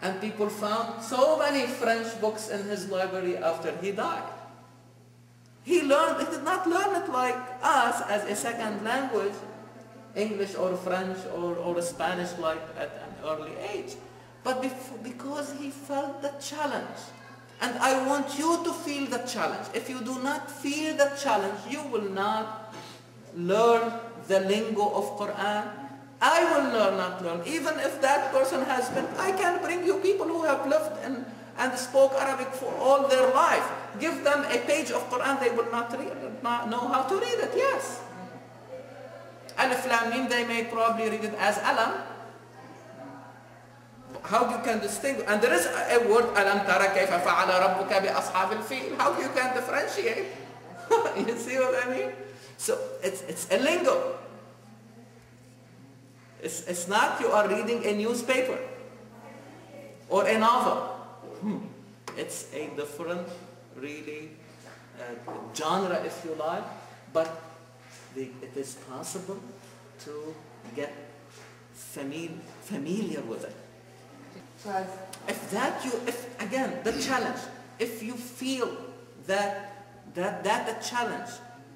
And people found so many French books in his library after he died. He did not learn it like us as a second language, English or French or Spanish like at an early age, but because he felt the challenge. And I want you to feel the challenge. If you do not feel the challenge, you will not learn the lingo of Quran. I will not learn. Even if that person has been, I can bring you people who have lived and spoke Arabic for all their life. Give them a page of Quran, they will not know how to read it, yes. Alif Lam Mim, they may probably read it as Alam. How you can distinguish? And there is a word, Alam tara kayfa fa'ala rabbuka bi ashabil fil. How you can differentiate? You see what I mean? So it's a lingo. It's not you are reading a newspaper or a novel. It's a different, really, genre, if you like, but it is possible to get familiar with it. Again, the challenge, if you feel that the challenge,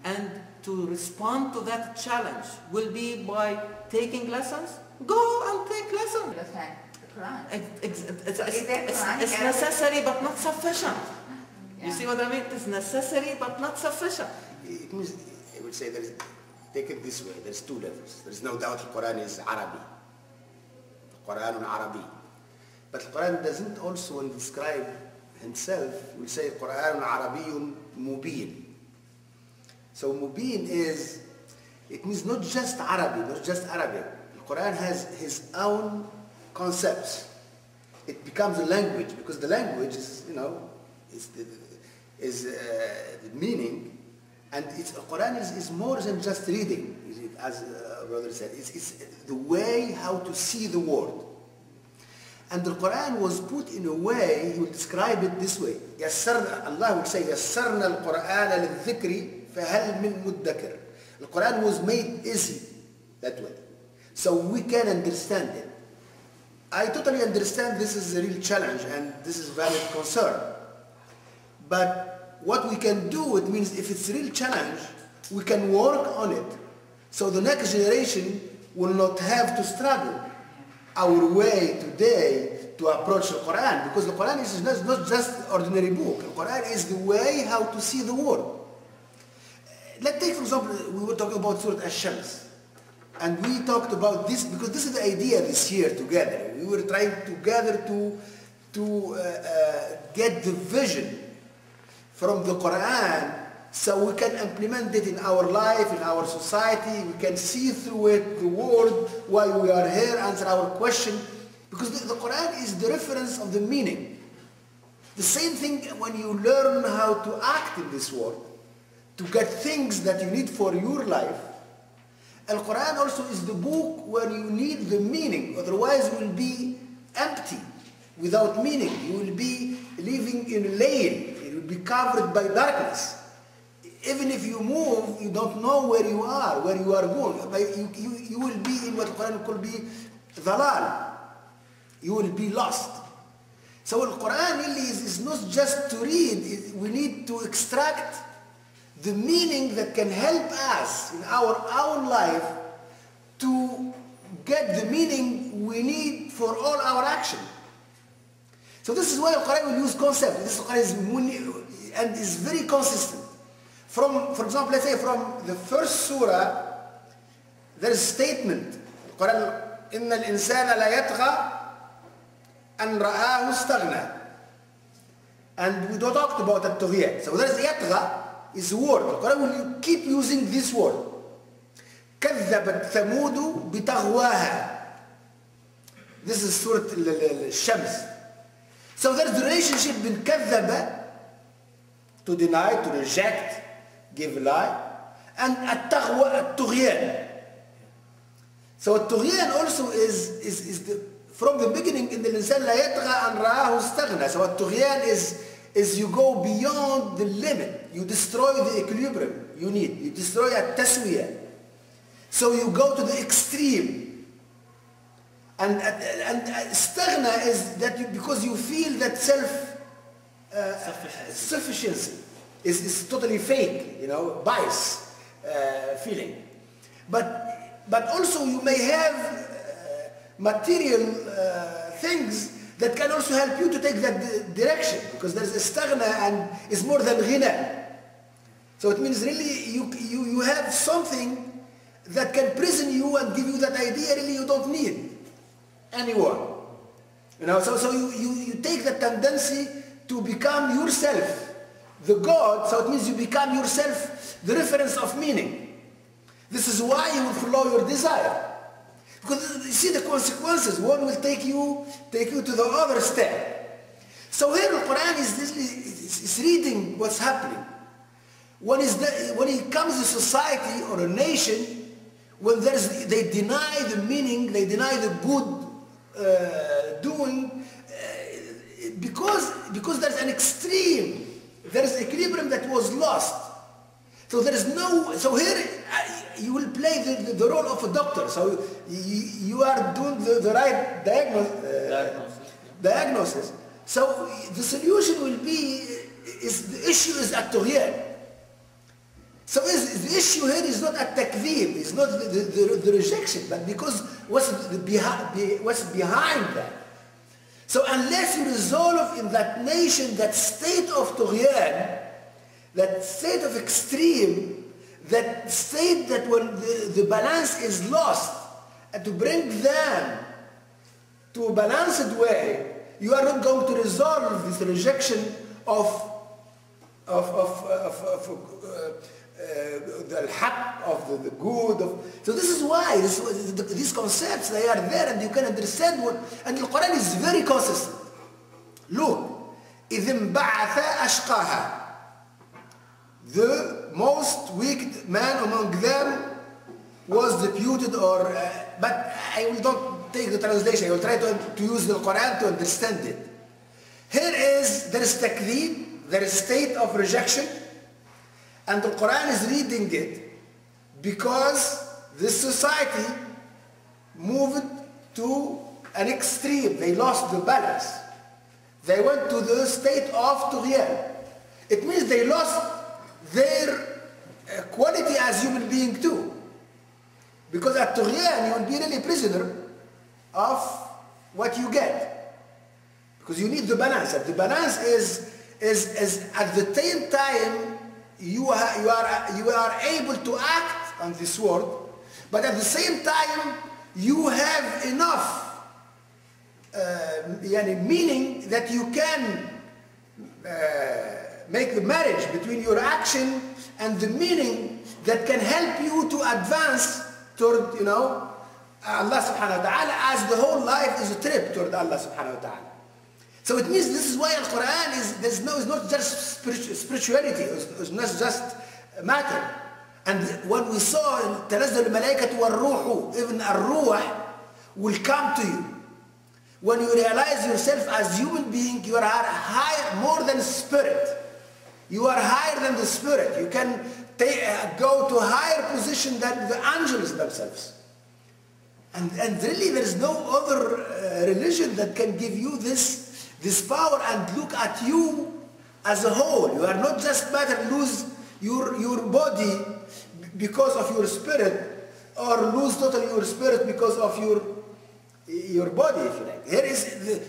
and to respond to that challenge will be by taking lessons, go and take lessons. It's necessary but not sufficient. You see what I mean? It's necessary but not sufficient. It means, I would say, take it this way, there's two levels. There's no doubt the Quran is Arabi. The Quran Arabi. But the Quran doesn't also describe himself, we say Quran Arabiyyun Mubin. So Mubin is, it means not just Arabic, not just Arabic. The Quran has his own concepts. It becomes a language because the language is, is the meaning, and the Quran is more than just reading, as brother said. It's the way how to see the world. And the Quran was put in a way, he would describe it this way. Allah would say, يَسَّرْنَا الْقُرْآنَ لِلذِّكْرِ فَهَلْ مِن مُدَّكِرٍ. The Quran was made easy that way. So we can understand it. I totally understand this is a real challenge and this is a valid concern. But what we can do, it means if it's a real challenge, we can work on it. So the next generation will not have to struggle our way today to approach the Quran, because the Quran is not just ordinary book. The Quran is the way how to see the world. Let's take, for example, we were talking about Surah Ash-Shams, and we talked about this because this is the idea this year together. We were trying together to get the vision from the Quran so we can implement it in our life, in our society. We can see through it the world while we are here, answer our question. Because the Quran is the reference of the meaning. The same thing when you learn how to act in this world, to get things that you need for your life. Al-Quran also is the book where you need the meaning, otherwise you will be empty, without meaning. You will be living in a lane, it will be covered by darkness. Even if you move, you don't know where you are going. You will be in what Quran could be dhalal. You will be lost. So the Quran really is not just to read, we need to extract the meaning that can help us in our own life to get the meaning we need for all our action. So this is why the Quran will use concept. This Quran is and is very consistent. For example, let's say from the first surah, there is a statement. Quran, إِنَّ الْإِنسَانَ لَا يَطْغَى أَنْ رَآهُ اسْتَغْنَى. And we don't talk about الطغيان. So there is يَطْغَى is a word. The Quran will keep using this word. كَذَّبَتْ ثَمُودُ بِتَغْوَاهَا. This is Surah Al-Shams. So there is the relationship between كَذَّبَ, to deny, to reject, give a lie, and at-taghwa, at-tughyan. So at-tughyan also is from the beginning in the insan la yatgha an ra'ahu istaghna. So at-tughyan is you go beyond the limit. You destroy the equilibrium you need. You destroy at-taswiya. So you go to the extreme. And istighna is that because you feel that sufficiency is totally fake, you know, bias feeling. But also you may have material things that can also help you to take that direction, because there's istighna and it's more than ghina. So it means really you have something that can prison you and give you that idea really you don't need anyone. You know, so you take the tendency to become yourself the God, so it means you become yourself the reference of meaning. This is why you will follow your desire. Because you see the consequences, one will take you to the other step. So here the Quran is reading what's happening. When it comes to society or a nation, when they deny the meaning, they deny the good doing, because there's an extreme, there's equilibrium that was lost. So so here you will play the role of a doctor. So you are doing the right diagnosis. So the solution will be, the issue is at Tughyan. So the issue here is not at takdhib, it's not the rejection, but because what's behind that. So unless you resolve in that nation that state of Tughyan, that state of extreme, that state that when the balance is lost, and to bring them to a balanced way, you are not going to resolve this rejection of the haq, of the good. So this is why these concepts, they are there and you can understand what, and the Quran is very consistent. Look, إِذِ انْبَعَثَ أَشْقَاهَا. The most wicked man among them was deputed, but I will not take the translation, I will try to use the Quran to understand it. Here there is takdeeb, there is state of rejection, and the Quran is reading it because this society moved to an extreme. They lost the balance. They went to the state of Tughyan. It means they lost their quality as human being too. Because at Tughyan, you will be really prisoner of what you get. Because you need the balance. And the balance is at the same time you are able to act on this world, but at the same time you have enough meaning that you can make the marriage between your action and the meaning that can help you to advance toward, Allah subhanahu wa ta'ala, as the whole life is a trip toward Allah subhanahu wa ta'ala. So it means this is why Al-Quran is not just spirituality, it's not just matter. And when we saw تنزل الملائكة والروح, even الروح will come to you. When you realize yourself as human being, you are higher, more than spirit. You are higher than the spirit. You can go to a higher position than the angels themselves. And really there is no other religion that can give you this power and look at you as a whole. You are not just matter, lose your body because of your spirit, or lose totally your spirit because of your body, if you like. Here is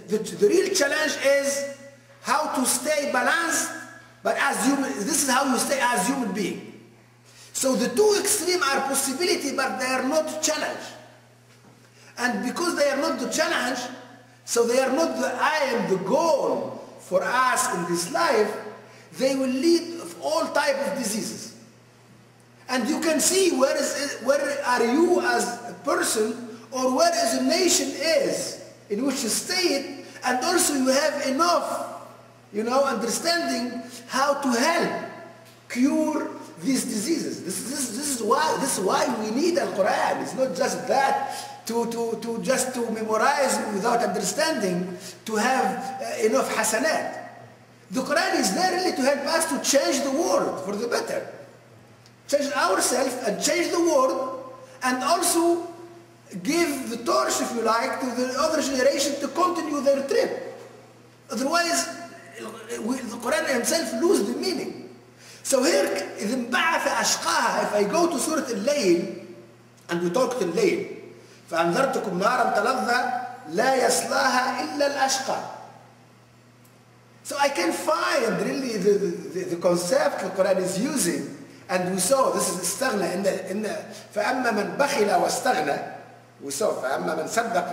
the real challenge is how to stay balanced, but as human. This is how you stay as human being. So the two extremes are possibility, but they are not challenge. And because they are not the challenge, so they are not the aim, the goal for us in this life, they will lead to all type of diseases. And you can see where are you as a person, or where is a nation is, in which state, and also you have enough, understanding how to help cure these diseases. This is why we need Al-Quran. It's not just that to memorize without understanding, to have enough hasanat. The Quran is there really to help us to change the world for the better. Change ourselves and change the world, and also give the torch, if you like, to the other generation to continue their trip. Otherwise, the Quran himself loses the meaning. So here, إذ انبعث أشقاها, if I go to Surah Al-Layl, and we talk to Al-Layl, فأنذرتكم نارا تلظى لا يصلاها إلا الأشقى. So I can find really the concept the Quran is using, and we saw this is استغنى إن فأما من بخل واستغنى, we saw فأما من صدق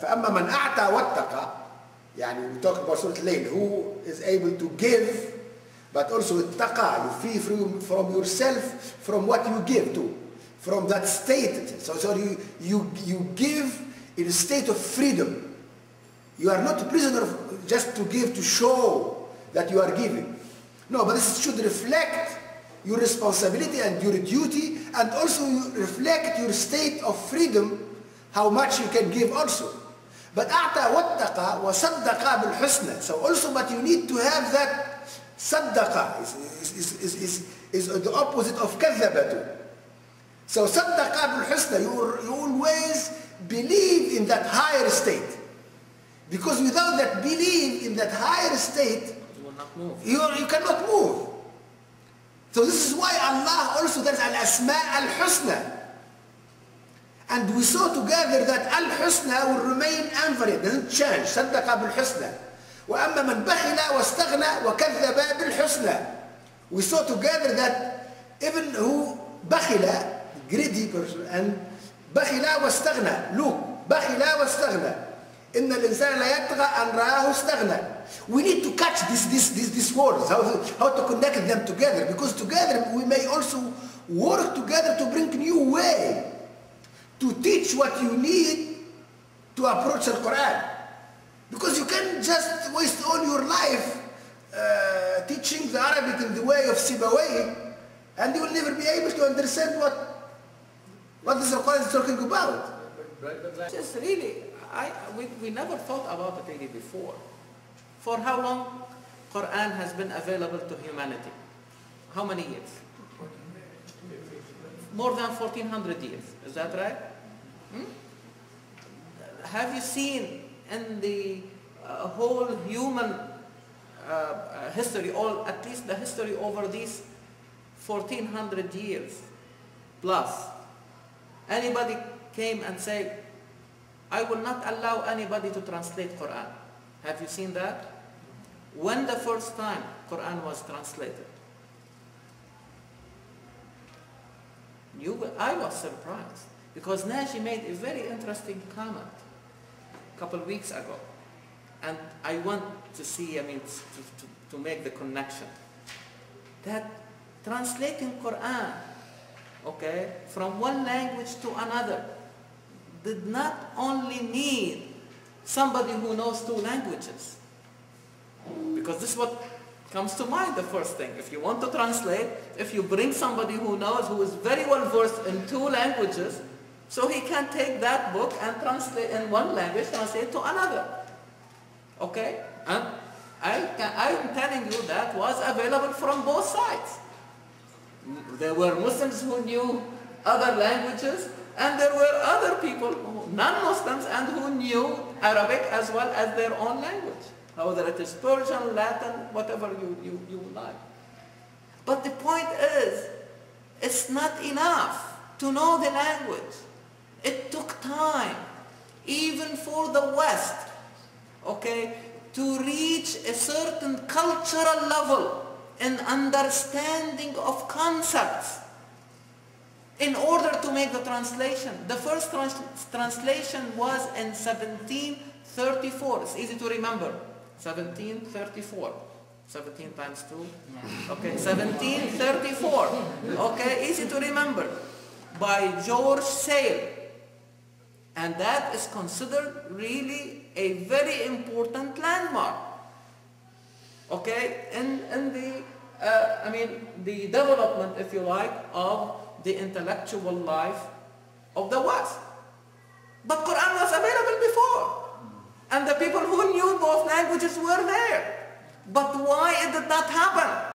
فأما من أعطى واتقى. يعني we talk about Surah Al-Layl, who is able to give, but also اتقى, you free from yourself from what you give to, from that state. So you give in a state of freedom. You are not a prisoner just to give, to show that you are giving. No, but this should reflect your responsibility and your duty, and also reflect your state of freedom, how much you can give also. But أعطى واتقى وصدق بالحسنى. So also, but you need to have that صدقة is the opposite of كذبة. So صدق بالحسنى, you always believe in that higher state. Because without that belief in that higher state, You will not move. you cannot move. So this is why Allah also does al-asma al-husna. And we saw together that al-husna will remain invariant, doesn't change. صدق بالحسنى. وأما من بخل واستغنى وكذب بالحسنى. We saw together that even who بخل, greedy person, and بخل واستغنى. Look, بخل واستغنى. إن الإنسان لا يطغى أن رآه استغنى. We need to catch these words, how to connect them together, because together we may also work together to bring new way, to teach what you need to approach the Quran. Because you can't just waste all your life teaching the Arabic in the way of Sibawayh, and you will never be able to understand what this Quran is talking about. Just really, we never thought about it really before. For how long Quran has been available to humanity? How many years? More than 1400 years. Is that right? Have you seen in the whole human history, or at least the history over these 1400 years plus, anybody came and said, I will not allow anybody to translate Quran? Have you seen that? When the first time Quran was translated? I was surprised, because Naji made a very interesting comment a couple of weeks ago, and I want to see, to make the connection, that translating Quran, okay, from one language to another did not only need somebody who knows two languages, because this is what comes to mind, the first thing. If you want to translate, if you bring somebody who knows, who is very well versed in two languages, so he can take that book and translate in one language, translate to another. Okay? And I'm telling you that was available from both sides. There were Muslims who knew other languages, and there were other people, non-Muslims, and who knew Arabic as well as their own language. Whether it is Persian, Latin, whatever you like. But the point is, it's not enough to know the language. It took time, even for the West, okay, to reach a certain cultural level in understanding of concepts in order to make the translation. The first translation was in 1734. It's easy to remember. 1734. 17 times 2. Okay, 1734. Okay, easy to remember. By George Sale. And that is considered really a very important landmark. Okay, in the, the development, if you like, of the intellectual life of the West. But Quran was available before. And the people who knew both languages were there. But why it did not happen?